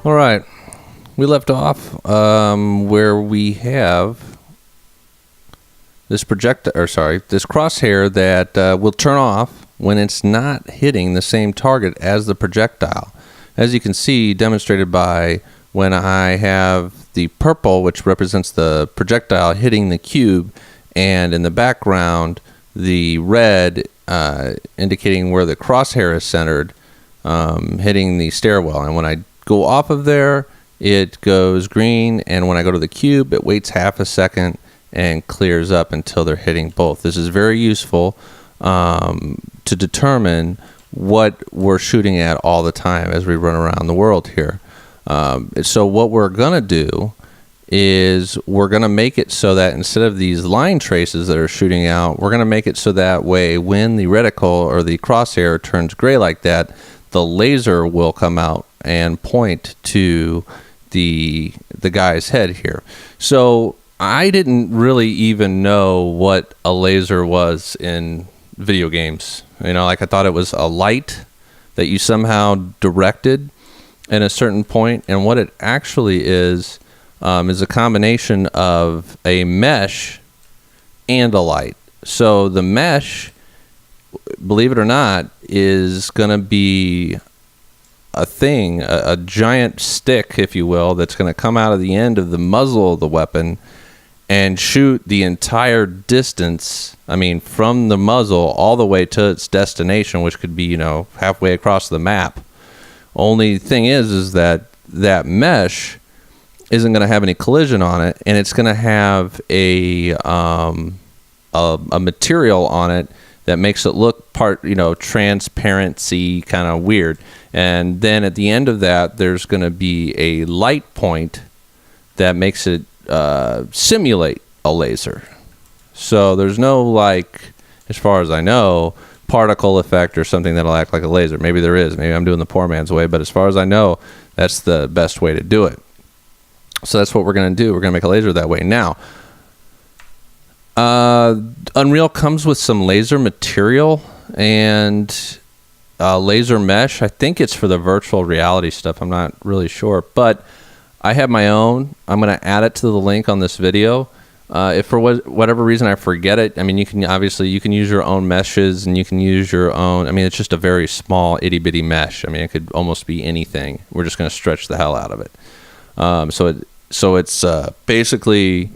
All right, we left off where we have this this crosshair that will turn off when it's not hitting the same target as the projectile. As you can see, demonstrated by when I have the purple, which represents the projectile hitting the cube, and in the background the red indicating where the crosshair is centered, hitting the stairwell. And when I go off of there, it goes green, and when I go to the cube, it waits half a second and clears up until they're hitting both. This is very useful to determine what we're shooting at all the time as we run around the world here. So what we're going to do is we're going to make it so that instead of these line traces that are shooting out, we're going to make it so that way when the reticle or the crosshair turns gray like that, the laser will come out and point to the guy's head here. So I didn't really even know what a laser was in video games. You know, like I thought it was a light that you somehow directed at a certain point, and what it actually is a combination of a mesh and a light. So the mesh, believe it or not, is going to be a thing, a giant stick, if you will, that's going to come out of the end of the muzzle of the weapon and shoot the entire distance, I mean, from the muzzle all the way to its destination, which could be, you know, halfway across the map. Only thing is that that mesh isn't going to have any collision on it, and it's going to have a material on it that makes it look transparency kind of weird. And then at the end of that, there's going to be a light point that makes it simulate a laser. So there's no, like, as far as I know, particle effect or something that'll act like a laser. Maybe there is. Maybe I'm doing the poor man's way, but as far as I know, that's the best way to do it. So that's what we're going to do. We're going to make a laser that way. Now, Unreal comes with some laser material and laser mesh. I think it's for the virtual reality stuff. I'm not really sure, but I have my own. I'm going to add it to the link on this video. If for whatever reason I forget it, I mean, you can use your own meshes, and you can use your own. I mean, it's just a very small itty bitty mesh. I mean, it could almost be anything. We're just going to stretch the hell out of it. So it's basically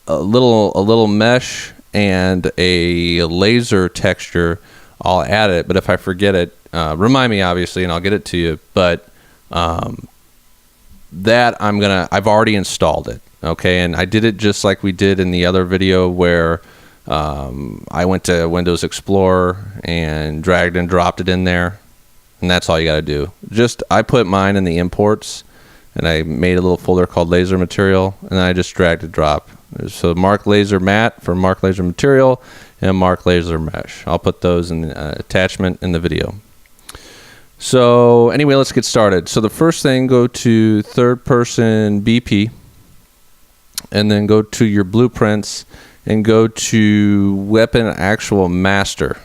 a little mesh and a laser texture. I'll add it, but if I forget it, remind me, obviously, and I'll get it to you. But that I've already installed it. Okay, and I did it just like we did in the other video where I went to Windows Explorer and dragged and dropped it in there, and that's all you got to do. I put mine in the imports, and I made a little folder called laser material, and then I just dragged and drop. So Mark Laser Matte for Mark Laser Material and Mark Laser Mesh. I'll put those in the attachment in the video. So anyway, let's get started. So the first thing, go to third person BP, and then go to your blueprints and go to weapon actual master.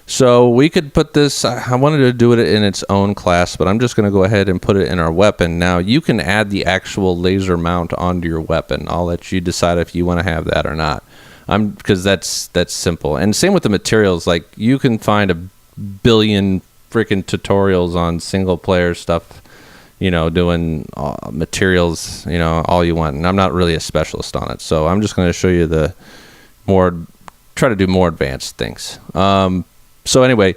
So we could put this, I wanted to do it in its own class, but I'm just going to go ahead and put it in our weapon. Now you can add the actual laser mount onto your weapon. I'll let you decide if you want to have that or not. Because that's simple. And same with the materials. Like, you can find a billion freaking tutorials on single player stuff, you know, doing materials, you know, all you want. And I'm not really a specialist on it. So I'm just going to show you try to do more advanced things. So anyway,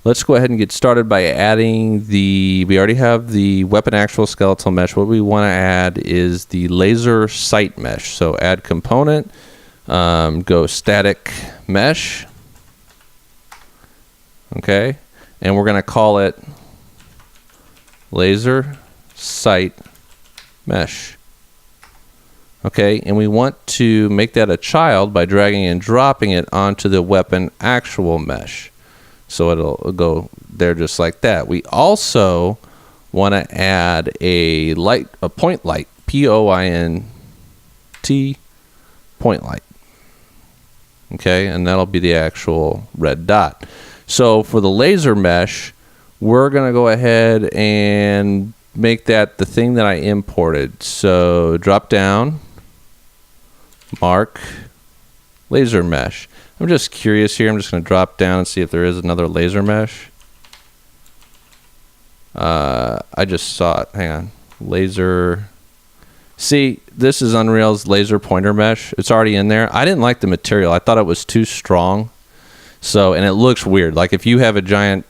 let's go ahead and get started by adding we already have the weapon actual skeletal mesh. What we want to add is the laser sight mesh. So add component, go static mesh. Okay. And we're going to call it laser sight mesh. Okay, and we want to make that a child by dragging and dropping it onto the weapon actual mesh. So it'll go there just like that. We also want to add a point light, POINT point light. Okay, and that'll be the actual red dot. So for the laser mesh, we're going to go ahead and make that the thing that I imported. So drop down, mark, laser mesh. I'm just curious here. I'm just going to drop down and see if there is another laser mesh. I just saw it. Hang on. Laser. See, this is Unreal's laser pointer mesh. It's already in there. I didn't like the material. I thought it was too strong. So, and it looks weird. Like if you have a giant,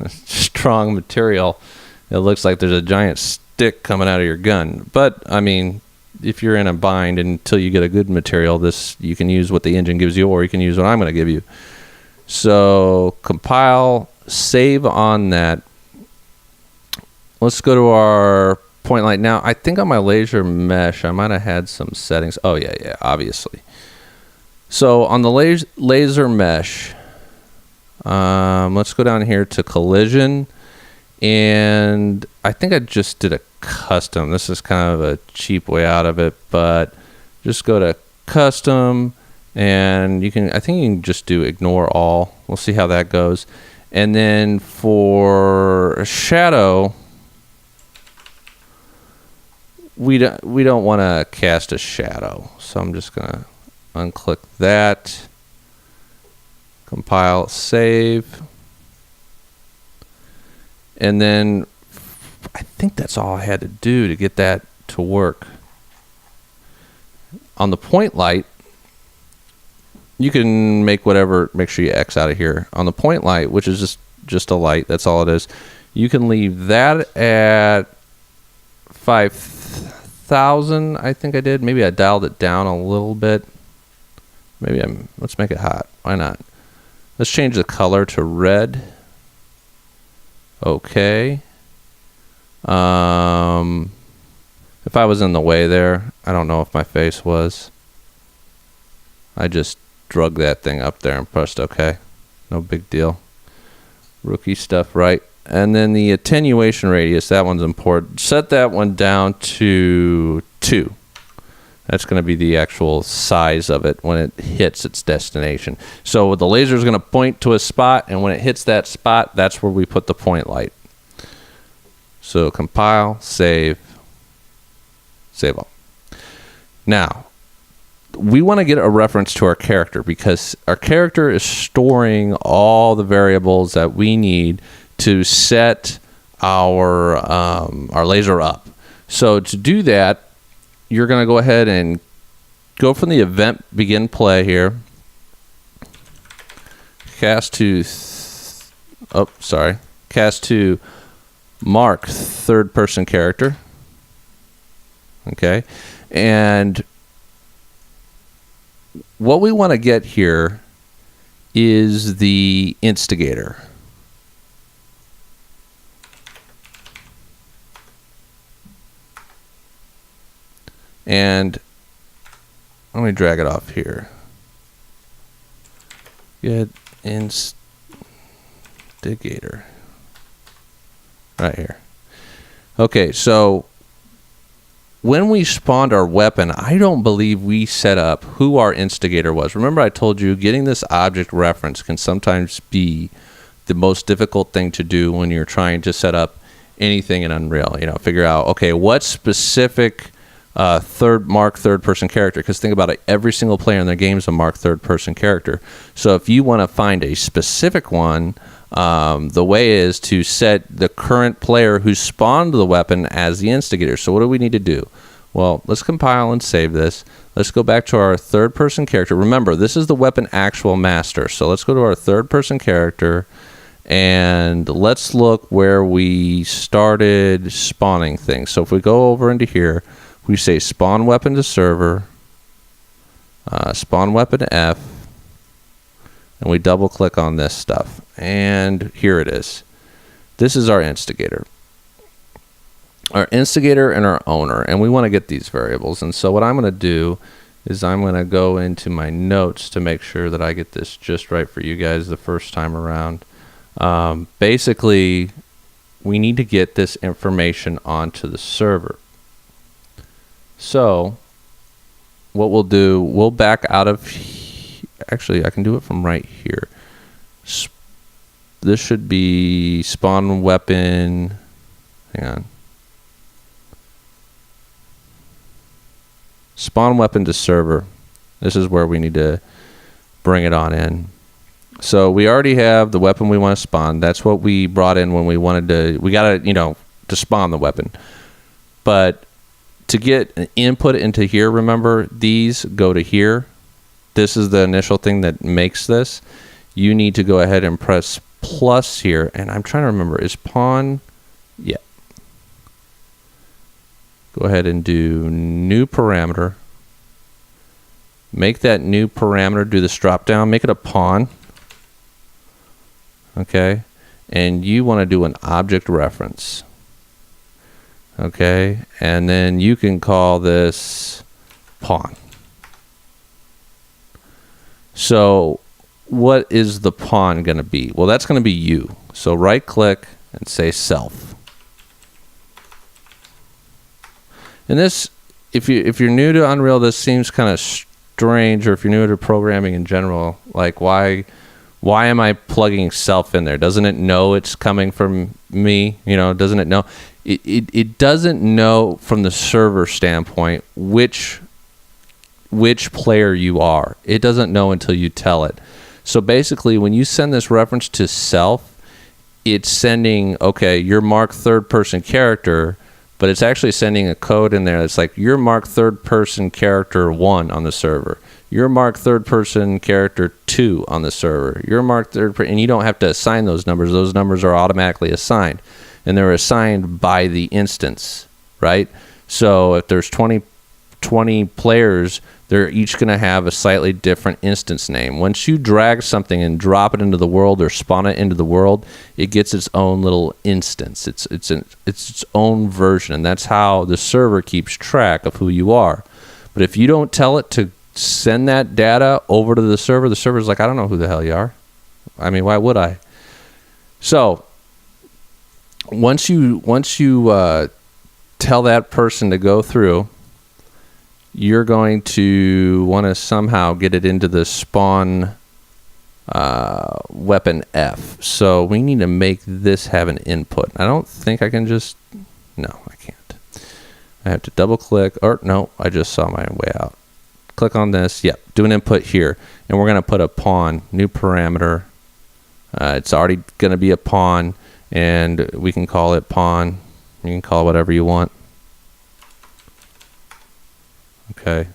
strong material, it looks like there's a giant stick coming out of your gun. But, I mean, if you're in a bind until you get a good material, this you can use what the engine gives you, or you can use what I'm going to give you. So, compile, save on that. Let's go to our point light. Now, I think on my laser mesh, I might have had some settings. Oh, yeah, obviously. So, on the laser mesh, let's go down here to collision. And I think I just did a custom. This is kind of a cheap way out of it, but just go to custom, and I think you can just do ignore all. We'll see how that goes. And then for shadow, we don't want to cast a shadow, so I'm just gonna unclick that, compile, save, and then I think that's all I had to do to get that to work. On the point light, you can make whatever, make sure you X out of here. On the point light, which is just a light, that's all it is, you can leave that at 5,000, I think I did. Maybe I dialed it down a little bit. Let's make it hot. Why not? Let's change the color to red. Okay. If I was in the way there, I don't know if my face was. I just drug that thing up there and pressed OK. No big deal. Rookie stuff, right? And then the attenuation radius, that one's important. Set that one down to 2. That's going to be the actual size of it when it hits its destination. So the laser is going to point to a spot, and when it hits that spot, that's where we put the point light. So compile, save all. Now, we want to get a reference to our character because our character is storing all the variables that we need to set our laser up. So to do that, you're going to go ahead and go from the event begin play here. Cast to mark third person character. Okay. And what we want to get here is the instigator. And let me drag it off here. Get instigator right here. Okay, so when we spawned our weapon, I don't believe we set up who our instigator was. Remember I told you getting this object reference can sometimes be the most difficult thing to do when you're trying to set up anything in Unreal. You know, figure out, okay, what specific mark third person character, because think about it, every single player in the game is a mark third person character. So if you want to find a specific one, the way is to set the current player who spawned the weapon as the instigator. So what do we need to do? Well, let's compile and save this. Let's go back to our third person character. Remember, this is the weapon actual master. So let's go to our third person character and let's look where we started spawning things. So if we go over into here, we say spawn weapon to server, spawn weapon F, and we double click on this stuff. And here it is. This is our instigator. Our instigator and our owner. And we want to get these variables. And so what I'm going to do is I'm going to go into my notes to make sure that I get this just right for you guys the first time around. Basically, we need to get this information onto the server. So what we'll do, we'll back out of, actually I can do it from right here. this should be spawn weapon. Hang on. Spawn weapon to server. This is where we need to bring it on in. So we already have the weapon we want to spawn. That's what we brought in when we wanted to, we got to, you know, to spawn the weapon. But to get an input into here, remember, these go to here. This is the initial thing that makes this. You need to go ahead and press plus here. And I'm trying to remember, is pawn? Yeah. Go ahead and do new parameter. Make that new parameter, do this drop down, make it a pawn. Okay. And you want to do an object reference. Okay. And then you can call this pawn. So what is the pawn going to be? Well, that's going to be you. So right click and say self. And this, if you're new to Unreal, this seems kind of strange, or if you're new to programming in general, like why am I plugging self in there? Doesn't it know it's coming from me? You know, doesn't it know? It doesn't know from the server standpoint which player you are. It doesn't know until you tell it. So basically, when you send this reference to self, it's sending, okay, you're Mark third person character, but it's actually sending a code in there that's like, you're Mark third person character 1 on the server. You're Mark third person character 2 on the server. You're Mark third person, and you don't have to assign those numbers. Those numbers are automatically assigned, and they're assigned by the instance, right? So if there's 20 players, they're each going to have a slightly different instance name. Once you drag something and drop it into the world or spawn it into the world, it gets its own little instance. It's its own version, and that's how the server keeps track of who you are. But if you don't tell it to send that data over to the server's like, I don't know who the hell you are. I mean, why would I? So once you tell that person to go through, you're going to want to somehow get it into the spawn weapon F. So we need to make this have an input. I don't think I can just, no, I can't. I have to double click, or no, I just saw my way out. Click on this, yep, do an input here. And we're going to put a pawn, new parameter. It's already going to be a pawn, and we can call it pawn. You can call it whatever you want. Okay.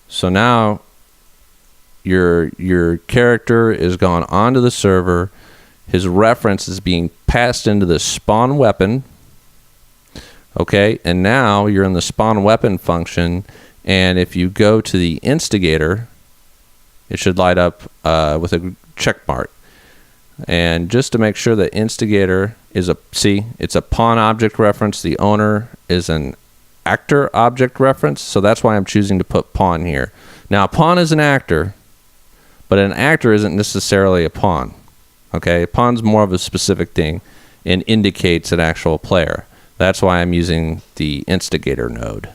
So now your character is gone onto the server. His reference is being passed into the spawn weapon. Okay, and now you're in the spawn weapon function, and if you go to the instigator, it should light up with a check mark. And just to make sure that instigator is it's a pawn object reference. The owner is an actor object reference, so that's why I'm choosing to put pawn here. Now, pawn is an actor, but an actor isn't necessarily a pawn. Okay, pawn's more of a specific thing and indicates an actual player. That's why I'm using the Instigator node.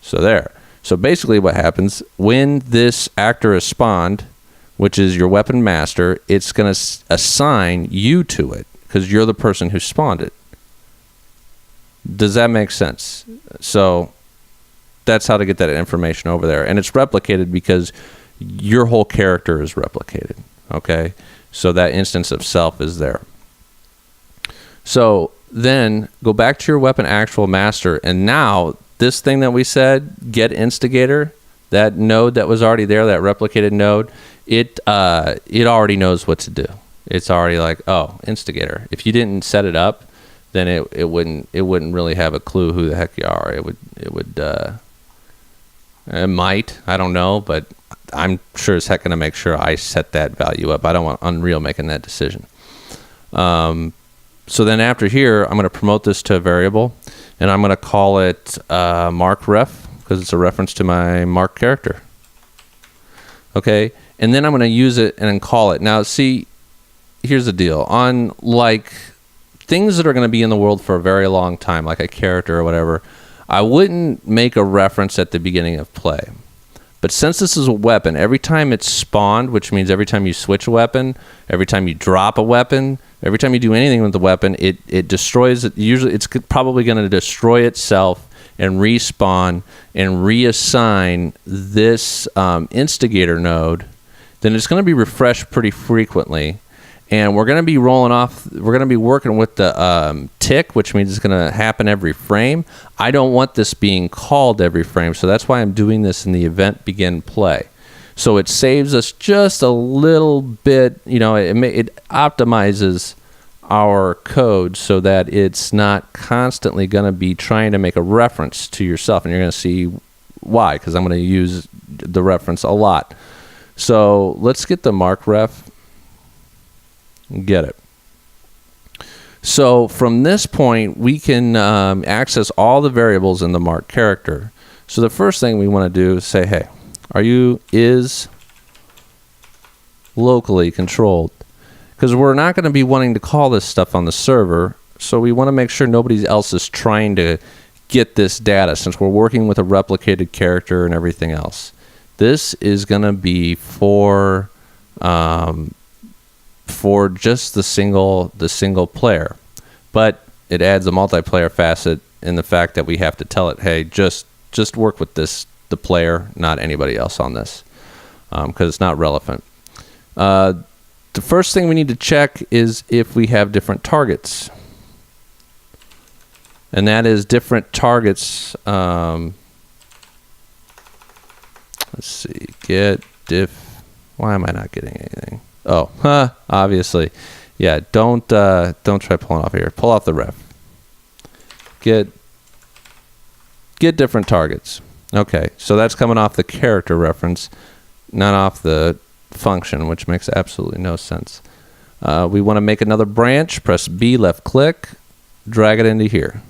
So there. So basically what happens when this actor is spawned, which is your weapon master, it's going to assign you to it because you're the person who spawned it. Does that make sense? So that's how to get that information over there. And it's replicated because your whole character is replicated. Okay? So that instance of self is there. So then go back to your weapon actual master, and now this thing that we said, get instigator, that node that was already there, that replicated node, it already knows what to do. It's already like, oh, instigator. If you didn't set it up, then it wouldn't really have a clue who the heck you are. It might, I don't know, but I'm sure as heck gonna make sure I set that value up. I don't want Unreal making that decision. So then after here, I'm gonna promote this to a variable, and I'm gonna call it MarkRef because it's a reference to my Mark character. Okay, and then I'm gonna use it and then call it. Now, see, here's the deal. On like things that are going to be in the world for a very long time, like a character or whatever, I wouldn't make a reference at the beginning of play. But since this is a weapon, every time it's spawned, which means every time you switch a weapon, every time you drop a weapon, every time you do anything with the weapon, it destroys it. Usually it's probably going to destroy itself and respawn and reassign this Instigator node. Then it's going to be refreshed pretty frequently. And we're going to be we're going to be working with the tick, which means it's going to happen every frame. I don't want this being called every frame, so that's why I'm doing this in the event begin play. So it saves us just a little bit, you know, it optimizes our code so that it's not constantly going to be trying to make a reference to yourself. And you're going to see why, because I'm going to use the reference a lot. So let's get the MarkRef. Get it. So from this point, we can access all the variables in the mark character. So the first thing we want to do is say, hey, is locally controlled? Because we're not going to be wanting to call this stuff on the server, so we want to make sure nobody else is trying to get this data, since we're working with a replicated character and everything else. This is going to be for just the single player, but it adds a multiplayer facet in the fact that we have to tell it, hey, just work with the player, not anybody else on this, because it's not relevant. The first thing we need to check is if we have different targets, and that is different targets. Let's see, get diff. Why am I not getting anything? Oh, obviously. Yeah, don't try pulling off here. Pull off the ref. Get different targets. Okay, so that's coming off the character reference, not off the function, which makes absolutely no sense. We want to make another branch. Press B, left click, drag it into here.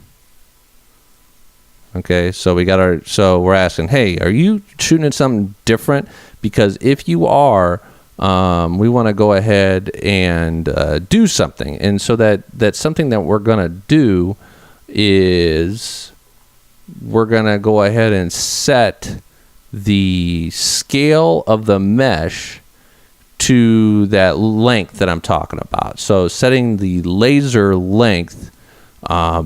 Okay, so we're asking, hey, are you shooting at something different? Because if you are, we want to go ahead and do something. And so that's something that we're going to do is we're going to go ahead and set the scale of the mesh to that length that I'm talking about. So setting the laser length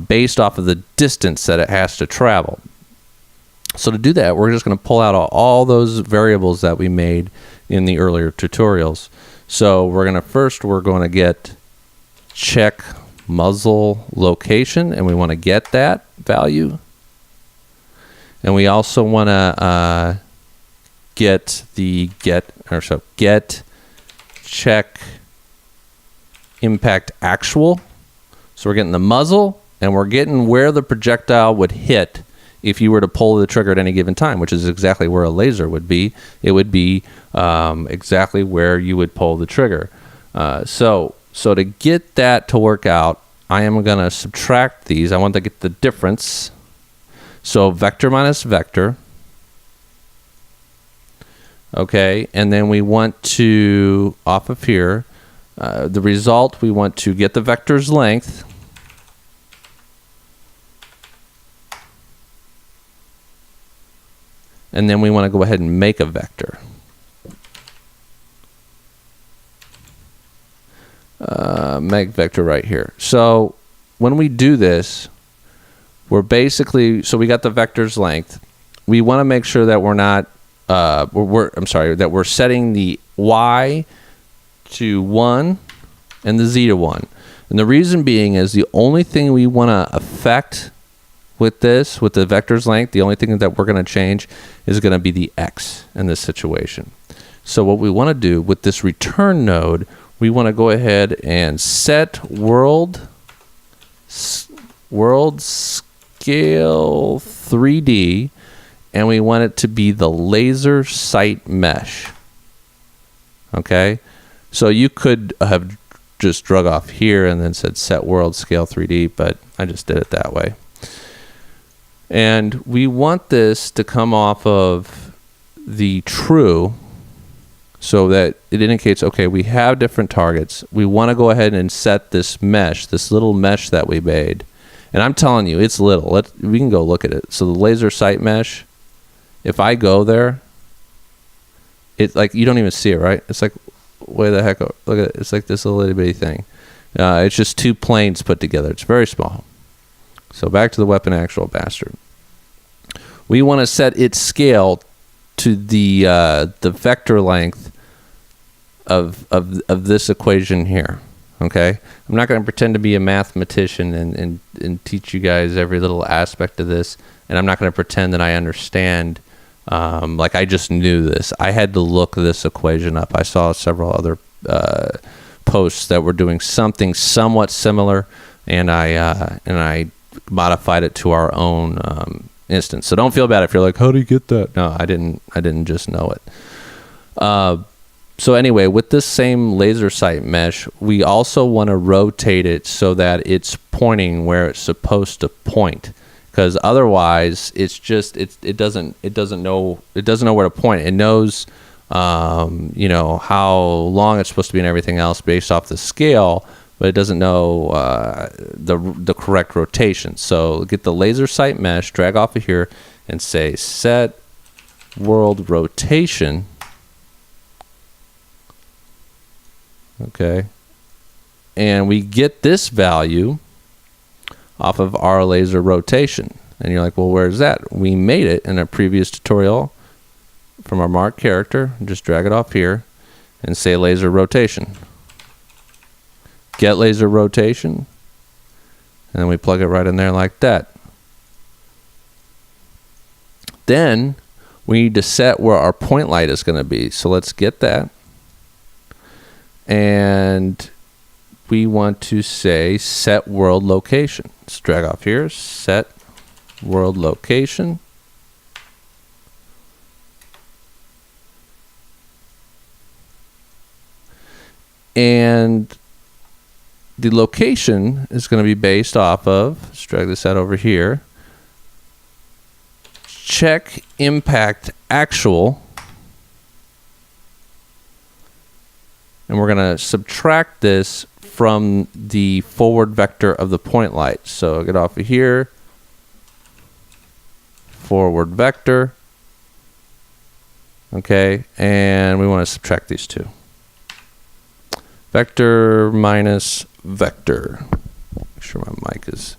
based off of the distance that it has to travel. So to do that, we're just going to pull out all those variables that we made in the earlier tutorials. So we're going to get check muzzle location, and we want to get that value. And we also want to get check impact actual. So we're getting the muzzle, and we're getting where the projectile would hit if you were to pull the trigger at any given time, which is exactly where a laser would be. It would be exactly where you would pull the trigger. So to get that to work out, I am going to subtract these. I want to get the difference. So vector minus vector. Okay, and then we want to, off of here, the result, we want to get the vector's length. And then we want to go ahead and make a vector. Make vector right here. So when we do this, we're basically, so we got the vector's length. We want to make sure that we're not, that we're setting the Y to 1 and the Z to 1. And the reason being is the only thing we want to affect with this, with the vector's length, the only thing that we're going to change is going to be the X in this situation. So what we want to do with this return node, we want to go ahead and set world scale 3D, and we want it to be the laser sight mesh. Okay, so you could have just drug off here and then said set world scale 3D, but I just did it that way. And we want this to come off of the true, so that it indicates, okay, we have different targets. We want to go ahead and set this mesh, this little mesh that we made. And I'm telling you, it's little. We can go look at it. So the laser sight mesh, if I go there, it's like you don't even see it, right? It's like, way the heck, look at it. It's like this little bitty thing. It's just 2 planes put together. It's very small. So back to the weapon actual bastard. We want to set its scale to the vector length of this equation here. Okay, I'm not going to pretend to be a mathematician and teach you guys every little aspect of this, and I'm not going to pretend that I understand. Like I just knew this. I had to look this equation up. I saw several other posts that were doing something somewhat similar, and I modified it to our own instance. So don't feel bad if you're like, how do you get that? No, I didn't just know it. So anyway, with this same laser sight mesh, we also want to rotate it so that it's pointing where it's supposed to point. Because otherwise, it's just it doesn't know where to point. It knows how long it's supposed to be and everything else based off the scale, but it doesn't know the correct rotation. So get the laser sight mesh, drag off of here, and say set world rotation. Okay, and we get this value off of our laser rotation. And you're like, well, where's that? We made it in a previous tutorial from our mark character. Just drag it off here and say laser rotation. Get laser rotation. And then we plug it right in there like that. Then we need to set where our point light is going to be. So let's get that. And we want to say set world location. Let's drag off here, set world location. And the location is going to be based off of, let's drag this out over here, check impact actual. And we're going to subtract this from the forward vector of the point light. So get off of here, forward vector. Okay, and we want to subtract these two. Vector minus vector. Make sure my mic is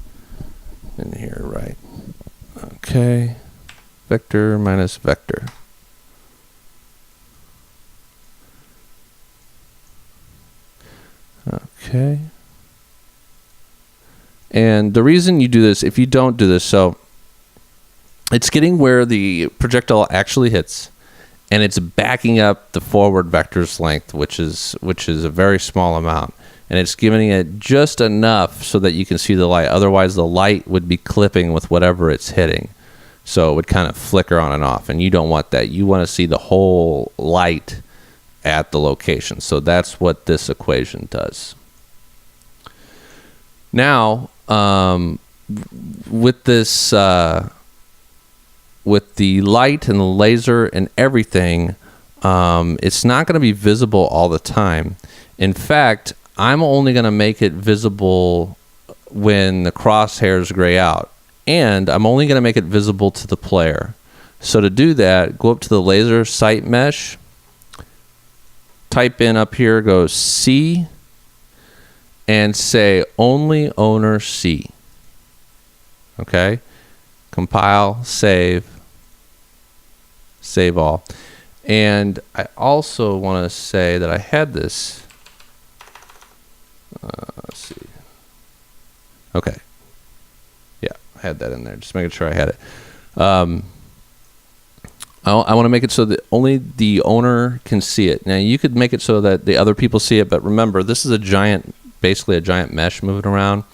in here right. Okay, vector minus vector. Okay. And the reason you do this, if you don't do this, so it's getting where the projectile actually hits, and it's backing up the forward vector's length, which is a very small amount, and it's giving it just enough so that you can see the light. Otherwise, the light would be clipping with whatever it's hitting, so it would kind of flicker on and off, and you don't want that. You want to see the whole light at the location. So that's what this equation does. Now, with this, with the light and the laser and everything, it's not going to be visible all the time. In fact, I'm only going to make it visible when the crosshairs gray out, and I'm only going to make it visible to the player. So to do that, go up to the laser sight mesh, type in up here, go C, and say only owner C. Okay, compile, save all. And I also want to say that I had this. Let's see. Okay, yeah, I had that in there. Just making sure I had it. I want to make it so that only the owner can see it. Now, you could make it so that the other people see it, but remember, this is basically a giant mesh moving around.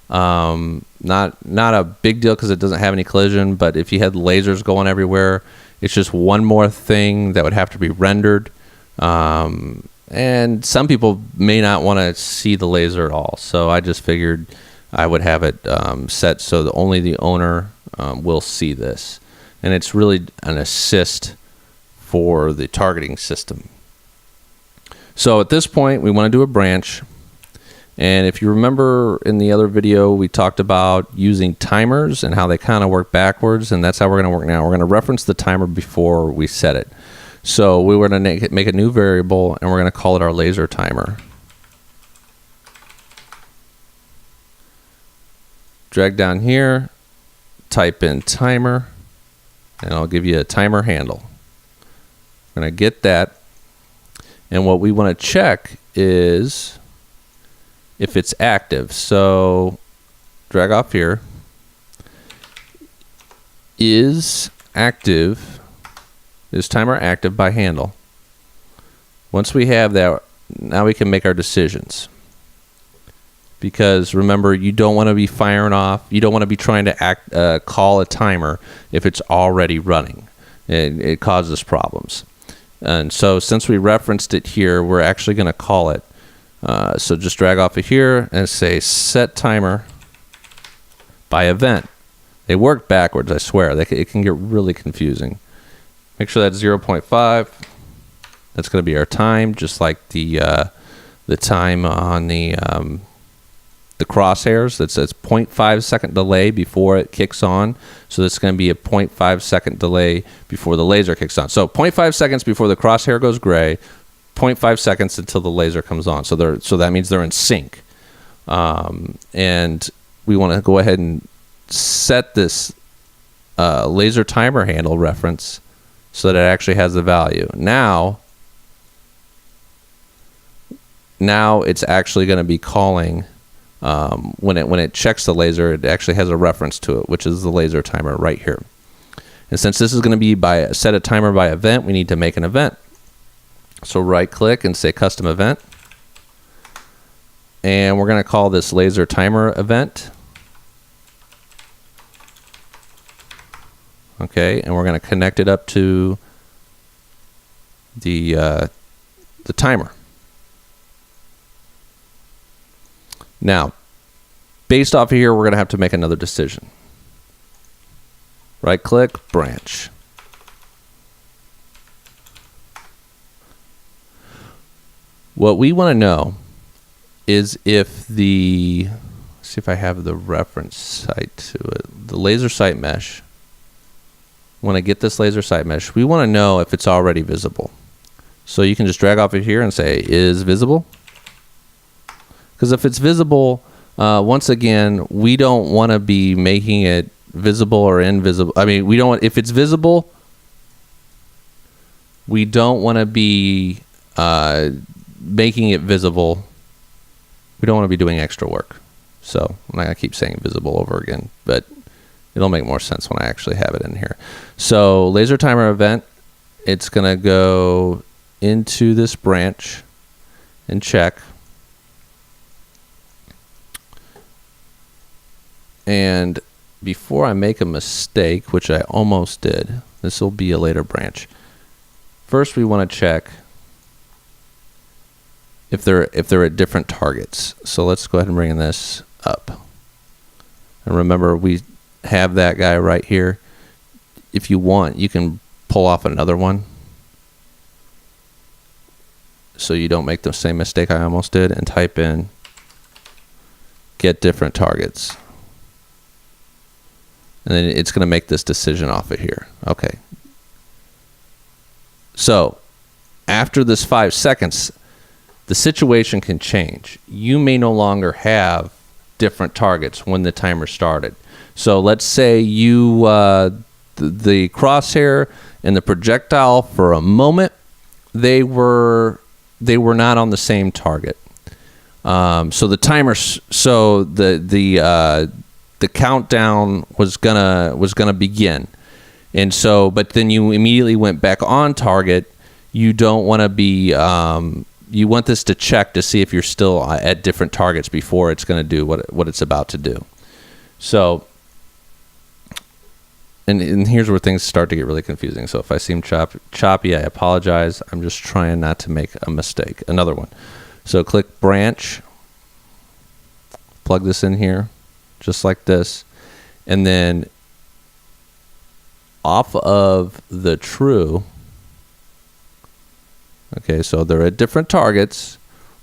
Not a big deal because it doesn't have any collision, but if you had lasers going everywhere, it's just one more thing that would have to be rendered. And some people may not want to see the laser at all, so I just figured I would have it set so that only the owner will see this. And it's really an assist for the targeting system. So at this point, we want to do a branch. And if you remember in the other video, we talked about using timers and how they kind of work backwards. And that's how we're going to work now. We're going to reference the timer before we set it. So we were going to make a new variable, and we're going to call it our laser timer. Drag down here, type in timer, and I'll give you a timer handle. I'm going to get that, and what we want to check is if it's active. So drag off here. Is active, is timer active by handle? Once we have that, now we can make our decisions. Because remember, you don't want to be firing off, you don't want to be trying to call a timer if it's already running. It causes problems. And so since we referenced it here, we're actually going to call it. So just drag off of here and say set timer by event. They work backwards, I swear. It can get really confusing. Make sure that's 0.5. That's going to be our time, just like the time on the crosshairs. That's 0.5 second delay before it kicks on. So that's going to be a 0.5 second delay before the laser kicks on. So 0.5 seconds before the crosshair goes gray, 0.5 seconds until the laser comes on. So that means they're in sync. And we want to go ahead and set this laser timer handle reference so that it actually has the value. Now it's actually going to be calling when it checks the laser, it actually has a reference to it, which is the laser timer right here. And since this is going to be set a timer by event, we need to make an event. So right click and say custom event, and we're going to call this laser timer event. Okay, and we're going to connect it up to the timer. Now, based off of here, we're going to have to make another decision. Right click, branch. What we want to know is if let's see if I have the reference site to it, the laser site mesh. When I get this laser site mesh, we want to know if it's already visible. So you can just drag off of here and say is visible. Because if it's visible, once again, we don't want to be making it visible or invisible. I mean, we don't want, if it's visible, we don't want to be making it visible. We don't want to be doing extra work. So I'm not going to keep saying visible over again, but it'll make more sense when I actually have it in here. So laser timer event, it's going to go into this branch and check. And before I make a mistake, which I almost did, this will be a later branch. First, we want to check if they're at different targets. So let's go ahead and bring this up. And remember, we have that guy right here. If you want, you can pull off another one so you don't make the same mistake I almost did, and type in get different targets. And then it's going to make this decision off of here. Okay. So after this 5 seconds, the situation can change. You may no longer have different targets when the timer started. So let's say you the crosshair and the projectile for a moment, they were not on the same target. So the timer, so the countdown was gonna begin, and so but then you immediately went back on target. You don't want to be you want this to check to see if you're still at different targets before it's going to do what it's about to do. So and here's where things start to get really confusing. So if I seem choppy, I apologize. I'm just trying not to make a mistake. Another one. So click branch, plug this in here just like this, and then off of the true, okay, so they're at different targets,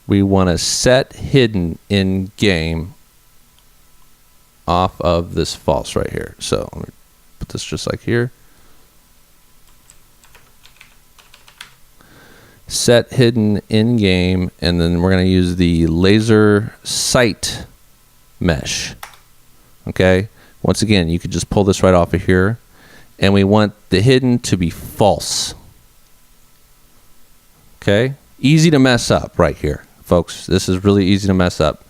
we want to set hidden in game off of this false right here. So let me put this just like here. set hidden in game, and then we're going to use the laser sight mesh. Okay, once again, you could just pull this right off of here, and we want the hidden to be false. Okay, easy to mess up right here, folks. This is really easy to mess up.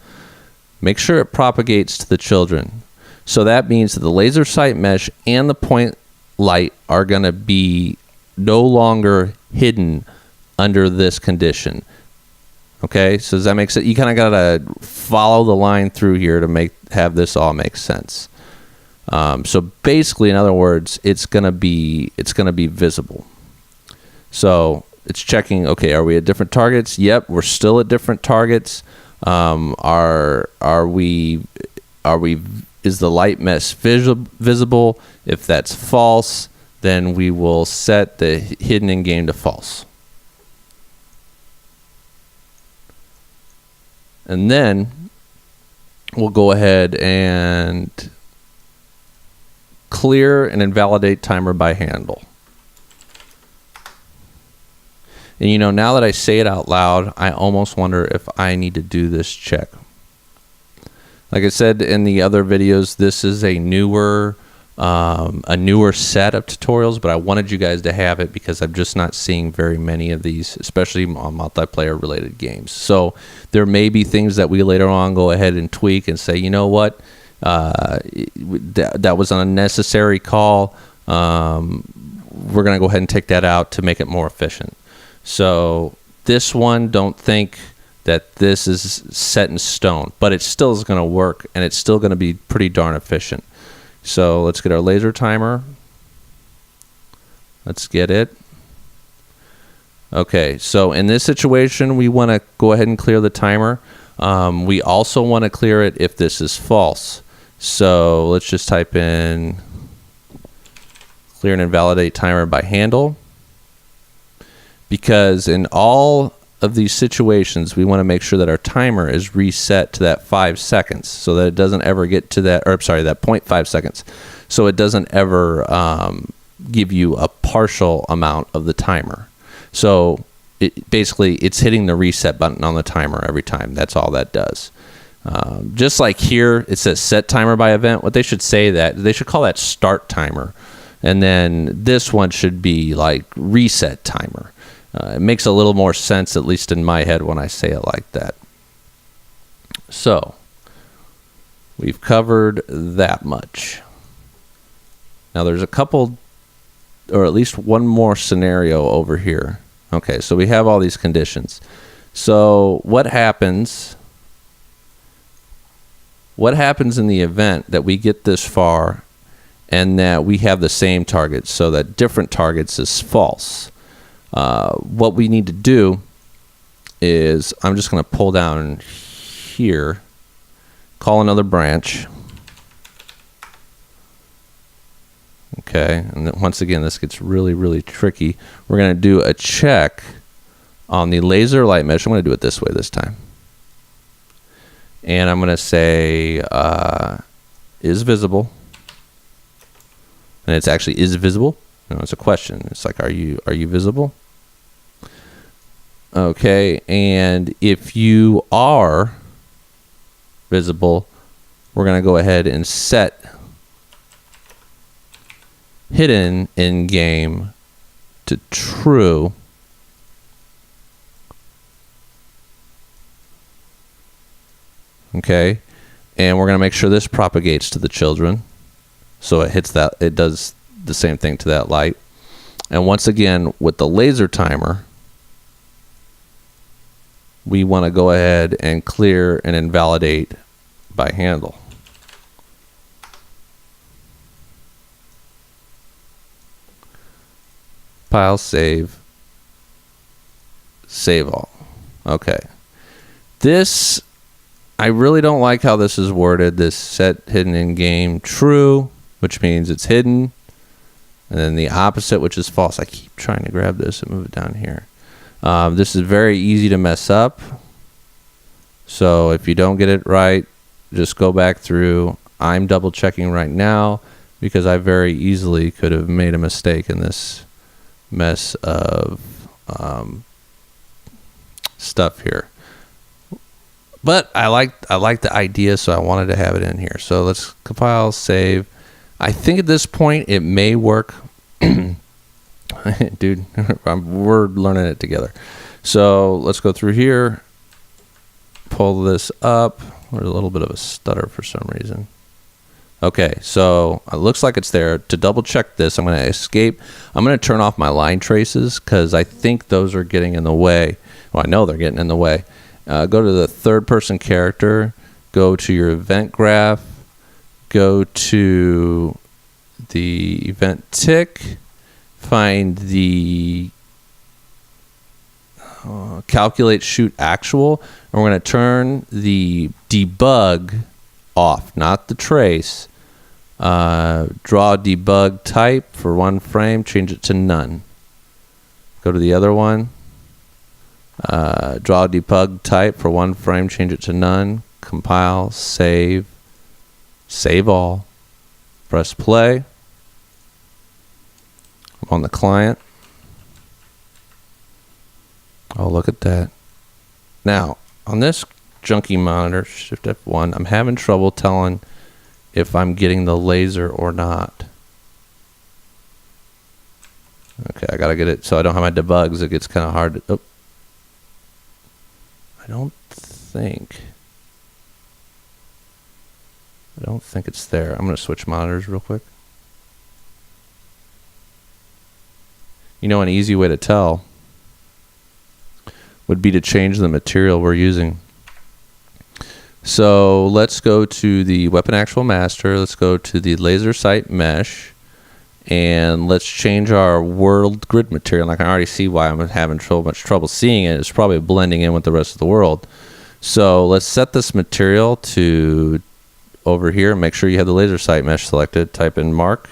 Make sure it propagates to the children. So that means that the laser sight mesh and the point light are going to be no longer hidden under this condition. Okay, so does that make sense? You kind of got to follow the line through here to have this all make sense. So basically, in other words, it's going to be visible. So it's checking. Okay, are we at different targets? Yep, we're still at different targets. Is the light mesh visible? If that's false, then we will set the hidden in game to false. And then we'll go ahead and clear and invalidate timer by handle. And you know, now that I say it out loud, I almost wonder if I need to do this check. Like I said in the other videos, this is a newer set of tutorials, but I wanted you guys to have it because I'm just not seeing very many of these, especially on multiplayer related games. So there may be things that we later on go ahead and tweak and say, you know what, that was an unnecessary call. We're going to go ahead and take that out to make it more efficient. So this one, don't think that this is set in stone, but it still is going to work, and it's still going to be pretty darn efficient. So let's get our laser timer. Let's get it. Okay, so in this situation, we want to go ahead and clear the timer. We also want to clear it if this is false. So let's just type in clear and invalidate timer by handle. Because in all of these situations, we want to make sure that our timer is reset to that 5 seconds so that it doesn't ever get to that, or sorry, that 0.5 seconds. So it doesn't ever give you a partial amount of the timer. So basically, it's hitting the reset button on the timer every time. That's all that does. Just like here, it says set timer by event. What they should say they should call that start timer. And then this one should be like reset timer. It makes a little more sense, at least in my head, when I say it like that. So, we've covered that much. Now, there's a couple, or at least one more scenario over here. Okay, so we have all these conditions. So, what happens in the event that we get this far and that we have the same targets, so that different targets is false? What we need to do is, I'm just going to pull down here, call another branch. Okay, and then once again, this gets really, really tricky. We're going to do a check on the laser light mesh. I'm going to do it this way this time. And I'm going to say is visible. And it's actually is visible. No, it's a question. It's like, are you visible? Okay, and if you are visible, we're going to go ahead and set hidden in game to true. Okay, and we're going to make sure this propagates to the children, so it hits that, it does the same thing to that light. And once again, with the laser timer, we want to go ahead and clear and invalidate by handle. File, save all. Okay. This, I really don't like how this is worded. This set hidden in game true, which means it's hidden. And then the opposite, which is false. I keep trying to grab this and move it down here. This is very easy to mess up. So if you don't get it right, just go back through. I'm double checking right now because I very easily could have made a mistake in this mess of stuff here. But I like the idea, so I wanted to have it in here. So let's compile, save. I think at this point it may work. Dude, we're learning it together. So let's go through here, pull this up. There's a little bit of a stutter for some reason. Okay, so it looks like it's there. To double check this, I'm going to escape. I'm going to turn off my line traces because I think those are getting in the way. Well, I know they're getting in the way. Go to the third person character, go to your event graph, go to the event tick, find the calculate shoot actual, and we're going to turn the debug off, not the trace. Draw debug type for 1 frame, change it to none. Go to the other one. Draw debug type for 1 frame, change it to none. Compile, save all. Press play. I'm on the client. Oh, look at that. Now, on this junky monitor, Shift F1, I'm having trouble telling if I'm getting the laser or not. Okay, I gotta get it so I don't have my debugs. It gets kind of hard to... Oh. I don't think it's there. I'm gonna switch monitors real quick. You know, an easy way to tell would be to change the material we're using. So let's go to the weapon actual master. Let's go to the laser sight mesh, and let's change our world grid material. And I can already see why I'm having so much trouble seeing it. It's probably blending in with the rest of the world. So let's set this material to over here. Make sure you have the laser sight mesh selected. Type in mark,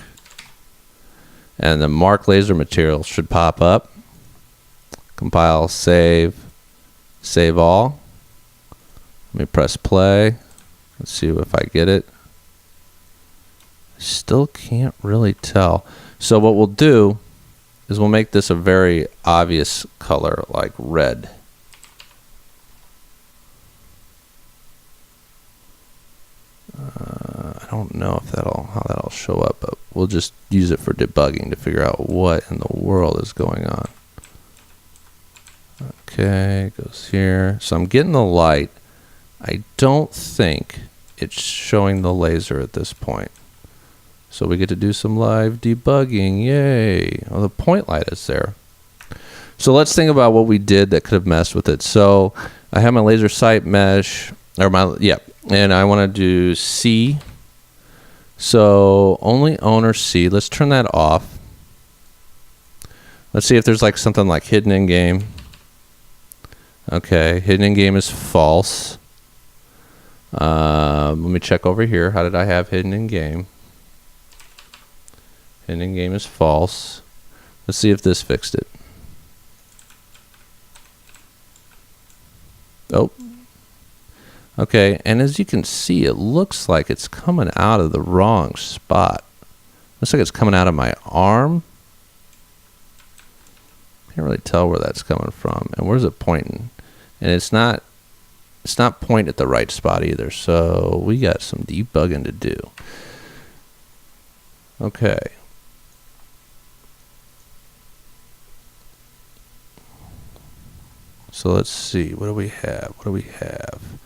and the mark laser material should pop up. Compile, save all. Let me press play. Let's see if I get it. Still can't really tell. So what we'll do is we'll make this a very obvious color, like red. I don't know if how that'll show up, but we'll just use it for debugging to figure out what in the world is going on. Okay, goes here. So I'm getting the light. I don't think it's showing the laser at this point. So we get to do some live debugging. Yay. Oh, the point light is there. So let's think about what we did that could have messed with it. So I have my laser sight mesh, or and I want to do C. So only owner C. Let's turn that off. Let's see if there's like something like hidden in game. Okay, hidden in game is false. Let me check over here. How did I have hidden in game? Hidden in game is false. Let's see if this fixed it. Oh. Okay, and as you can see, it looks like it's coming out of the wrong spot. Looks like it's coming out of my arm. Can't really tell where that's coming from. And where's it pointing? And it's not pointing at the right spot either. So we got some debugging to do. Okay. So let's see. What do we have?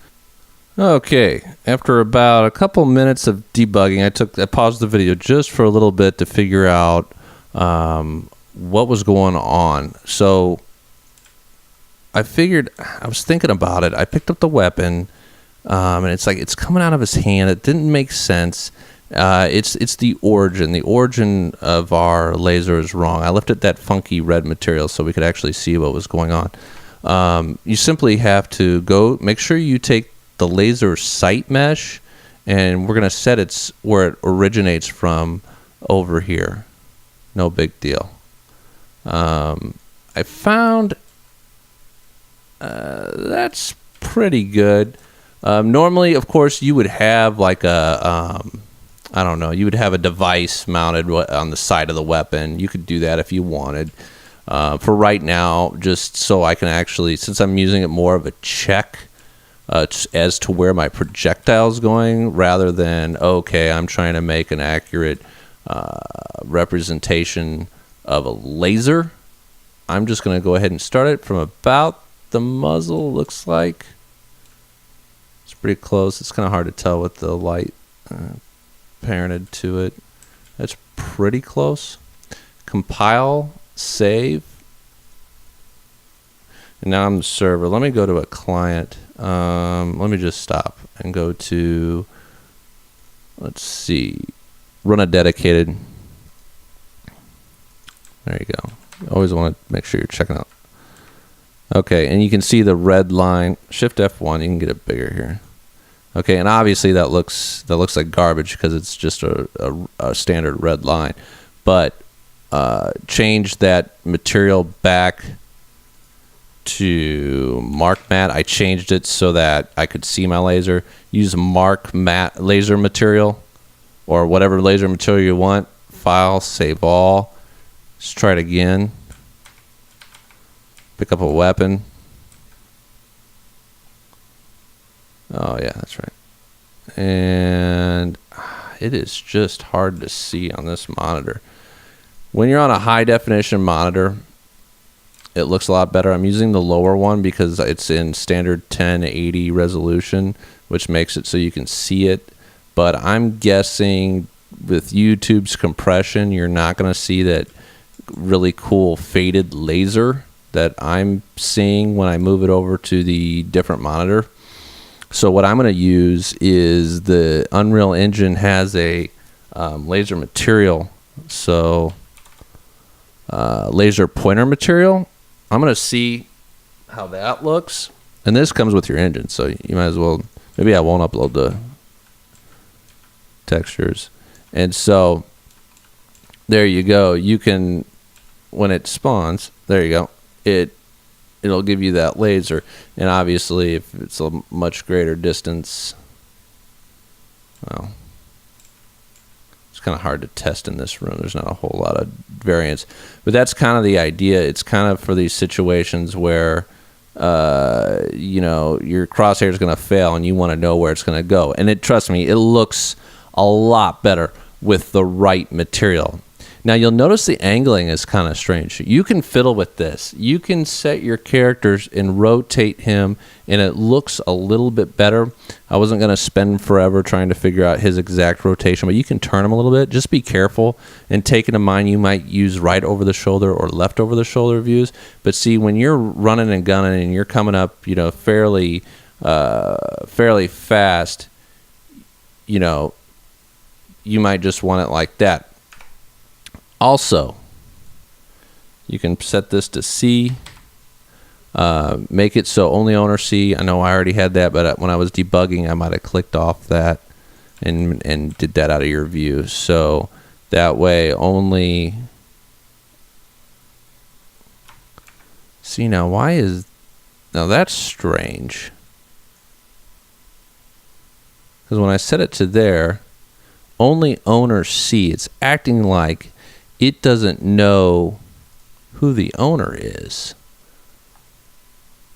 Okay, after about a couple minutes of debugging, I paused the video just for a little bit to figure out what was going on. So I was thinking about it. I picked up the weapon, and it's like it's coming out of his hand. It didn't make sense. It's the origin. The origin of our laser is wrong. I lifted that funky red material so we could actually see what was going on. You simply have to make sure you take the laser sight mesh, and we're going to set it where it originates from over here. No big deal. I found that's pretty good. Normally, of course, you would have like a you would have a device mounted on the side of the weapon. You could do that if you wanted. for right now, just so I can actually, since I'm using it more of a check as to where my projectile is going, rather than, okay, I'm trying to make an accurate representation of a laser. I'm just going to go ahead and start it from about the muzzle, looks like. It's pretty close. It's kind of hard to tell with the light parented to it. That's pretty close. Compile, save. And now I'm the server. Let me go to a client. Let me just stop and go to, let's see, run a dedicated. There you go. You always want to make sure you're checking out. Okay, and you can see the red line. Shift F1, you can get it bigger here. Okay, and obviously that looks like garbage because it's just a standard red line. But change that material back to Mark Matte. I changed it so that I could see my laser. Use Mark Matte laser material or whatever laser material you want. File, save all. Let's try it again. Pick up a weapon. Oh yeah, that's right. And it is just hard to see on this monitor. When you're on a high definition monitor, it looks a lot better. I'm using the lower one because it's in standard 1080 resolution, which makes it so you can see it. But I'm guessing with YouTube's compression, you're not going to see that really cool faded laser that I'm seeing when I move it over to the different monitor. So what I'm going to use is the Unreal Engine has a laser material. So laser pointer material. I'm going to see how that looks. And this comes with your engine, so you might as well, maybe I won't upload the textures. And so there you go. You can, when it spawns, there you go. It'll give you that laser. And obviously if it's a much greater distance, well, it's kind of hard to test in this room. There's not a whole lot of variance, but that's kind of the idea. It's kind of for these situations where you know, your crosshair is going to fail and you want to know where it's going to go. And trust me, it looks a lot better with the right material. Now you'll notice the angling is kind of strange. You can fiddle with this. You can set your characters and rotate him, and it looks a little bit better. I wasn't going to spend forever trying to figure out his exact rotation, but you can turn him a little bit. Just be careful and take into mind you might use right over the shoulder or left over the shoulder views. But see, when you're running and gunning and you're coming up, you know, fairly fast, you know, you might just want it like that. Also, you can set this to C, make it so only owner C. I know I already had that, but when I was debugging, I might have clicked off that and did that out of your view. So that way only, see now now that's strange. Because when I set it to there, only owner C, it's acting like it doesn't know who the owner is.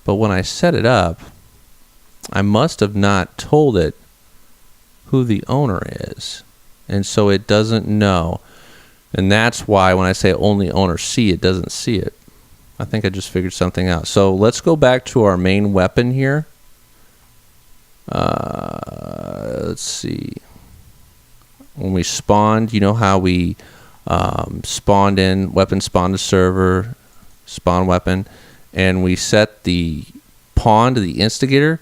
But when I set it up, I must have not told it who the owner is. And so it doesn't know. And that's why when I say only owner C, it doesn't see it. I think I just figured something out. So let's go back to our main weapon here. Let's see. When we spawned, you know how we spawned in, weapon spawn to server, spawn weapon, and we set the pawn to the instigator.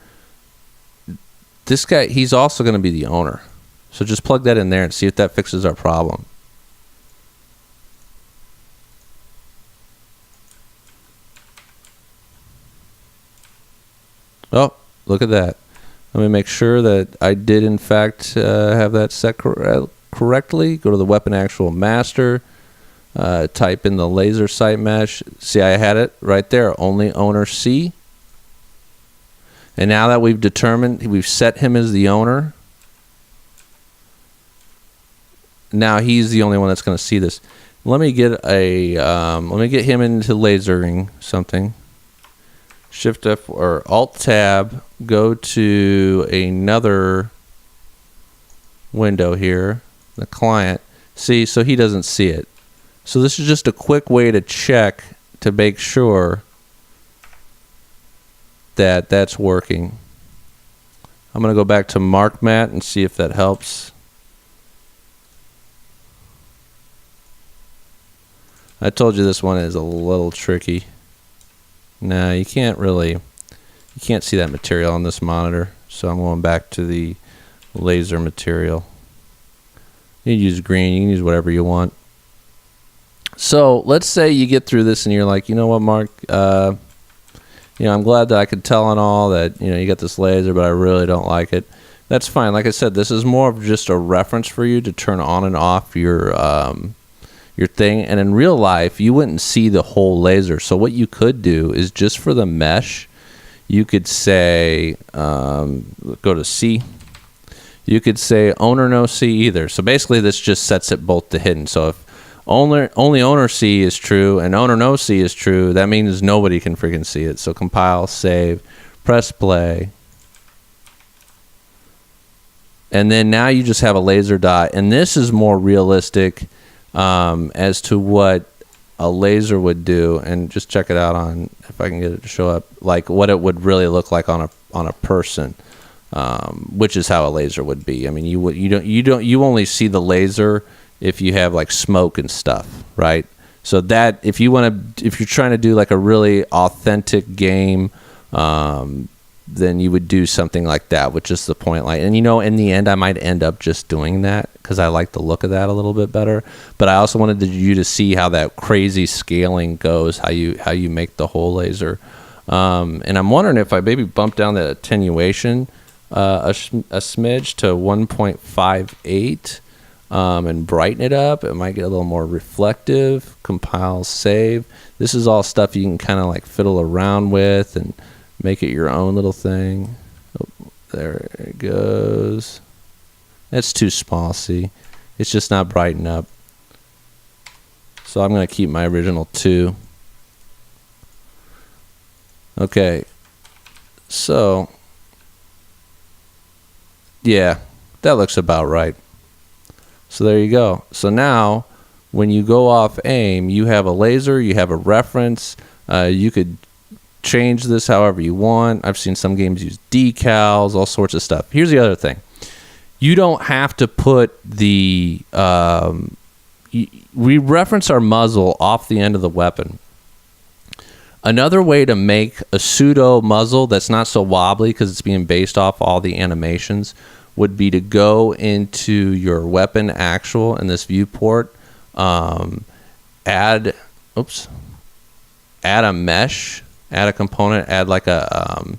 This guy, he's also going to be the owner. So just plug that in there and see if that fixes our problem. Oh, look at that. Let me make sure that I did in fact have that set correctly. Go to the weapon actual master, type in the laser sight mesh. See, I had it right there, only owner C. And now that we've determined, we've set him as the owner, now he's the only one that's going to see this. let me get him into lasering something. Shift F or Alt Tab, go to another window here, the client. See, so he doesn't see it. So this is just a quick way to check to make sure that that's working. I'm going to go back to MarkMat and see if that helps. I told you this one is a little tricky. Nah, you can't see that material on this monitor, so I'm going back to the laser material. You can use green, you can use whatever you want. So let's say you get through this and you're like, you know what, Mark, I'm glad that I could tell and all that, you got this laser, but I really don't like it. That's fine. Like I said, this is more of just a reference for you to turn on and off your thing, and in real life you wouldn't see the whole laser. So what you could do is, just for the mesh, you could say go to C, you could say owner no C either. So basically this just sets it both to hidden. So if only owner C is true and owner no C is true, that means nobody can freaking see it. So compile, save, press play, and then now you just have a laser dot, and this is more realistic as to what a laser would do. And just check it out on, if I can get it to show up, like what it would really look like on a person, which is how a laser would be. I mean, you only see the laser if you have like smoke and stuff, right? So that if you're trying to do like a really authentic game, then you would do something like that, which is the point. Like, and in the end, I might end up just doing that because I like the look of that a little bit better. But I also wanted you to see how that crazy scaling goes, how you make the whole laser. And I'm wondering if I maybe bump down the attenuation a smidge to 1.58 and brighten it up. It might get a little more reflective. Compile, save. This is all stuff you can kind of like fiddle around with and make it your own little thing. Oh, there it goes. That's too small, see? It's just not brightened up. So I'm going to keep my original 2. Okay. So, yeah, that looks about right. So there you go. So now, when you go off aim, you have a laser, you have a reference. You could change this however you want. I've seen some games use decals, all sorts of stuff. Here's the other thing. You don't have to put the... we reference our muzzle off the end of the weapon. Another way to make a pseudo muzzle that's not so wobbly because it's being based off all the animations would be to go into your weapon actual in this viewport, add a mesh, add a component, add like a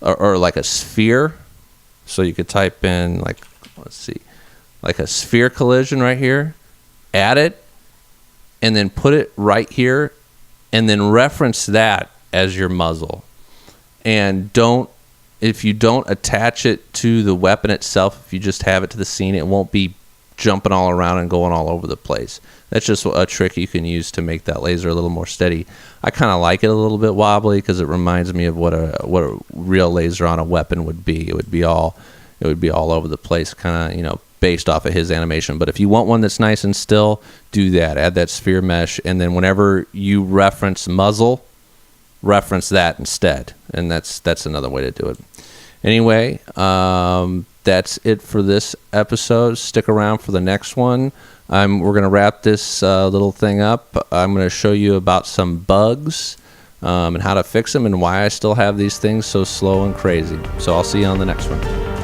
or like a sphere. So you could type in like, let's see, like a sphere collision right here, add it, and then put it right here, and then reference that as your muzzle. And if you don't attach it to the weapon itself, if you just have it to the scene, it won't be jumping all around and going all over the place. That's just a trick you can use to make that laser a little more steady. I kind of like it a little bit wobbly because it reminds me of what a real laser on a weapon would be. It would be all over the place, kind of, based off of his animation. But if you want one that's nice and still, do that. Add that sphere mesh, and then whenever you reference muzzle, reference that instead. And that's another way to do it. Anyway, that's it for this episode. Stick around for the next one. We're going to wrap this little thing up. I'm going to show you about some bugs and how to fix them and why I still have these things so slow and crazy. So I'll see you on the next one.